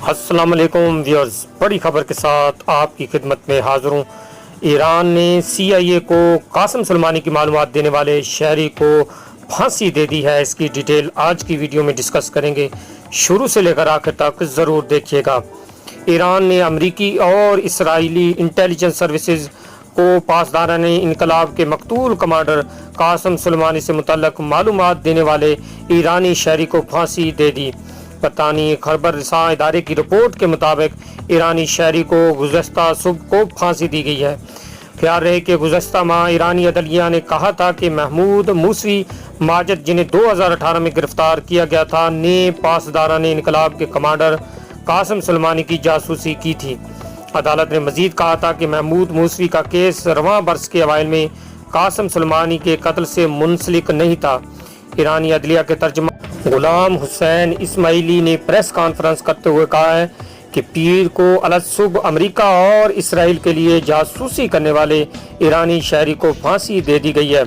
السلام علیکم ویورز، بڑی خبر کے ساتھ آپ کی خدمت میں حاضر ہوں۔ ایران نے CIA کو قاسم سلیمانی کی معلومات دینے والے شہری کو پھانسی دے دی ہے۔ اس کی ڈیٹیل آج کی ویڈیو میں ڈسکس کریں گے، شروع سے لے کر آخر تک ضرور دیکھیے گا۔ ایران نے امریکی اور اسرائیلی انٹیلیجنس سروسز کو پاسداران انقلاب کے مقتول کمانڈر قاسم سلیمانی سے متعلق معلومات دینے والے ایرانی شہری کو پھانسی دے دی۔ برطانوی خبر رساں ادارے کی رپورٹ کے مطابق ایرانی شہری کو گزشتہ صبح کو پھانسی دی گئی ہے۔ خیال رہے کہ گزشتہ ماہ ایرانی عدلیہ نے کہا تھا کہ محمود موسوی ماجد، جنہیں 2018 میں گرفتار کیا گیا تھا، نے پاسداران انقلاب کے کمانڈر قاسم سلیمانی کی جاسوسی کی تھی۔ عدالت نے مزید کہا تھا کہ محمود موسوی کا کیس رواں برس کے اوائل میں قاسم سلیمانی کے قتل سے منسلک نہیں تھا۔ ایرانی عدلیہ کے ترجمہ غلام حسین اسماعیلی نے پریس کانفرنس کرتے ہوئے کہا ہے کہ پیر کو الصبح امریکہ اور اسرائیل کے لیے جاسوسی کرنے والے ایرانی شہری کو پھانسی دے دی گئی ہے۔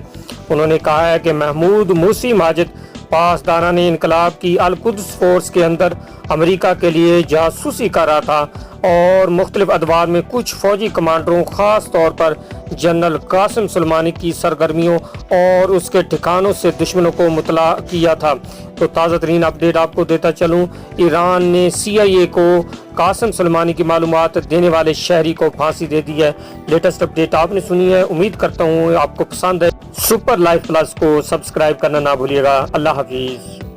انہوں نے کہا ہے کہ محمود موسوی ماجد پاسداران انقلاب کی القدس فورس کے اندر امریکہ کے لیے جاسوسی کر رہا تھا اور مختلف ادوار میں کچھ فوجی کمانڈروں، خاص طور پر جنرل قاسم سلیمانی کی سرگرمیوں اور اس کے ٹھکانوں سے دشمنوں کو مطلع کیا تھا۔ تو تازہ ترین اپڈیٹ آپ کو دیتا چلوں، ایران نے CIA کو قاسم سلیمانی کی معلومات دینے والے شہری کو پھانسی دے دی ہے۔ لیٹسٹ اپڈیٹ آپ نے سنی ہے، امید کرتا ہوں آپ کو پسند ہے۔ سپر لائف پلس کو سبسکرائب کرنا نہ بھولیے گا۔ اللہ حافظ۔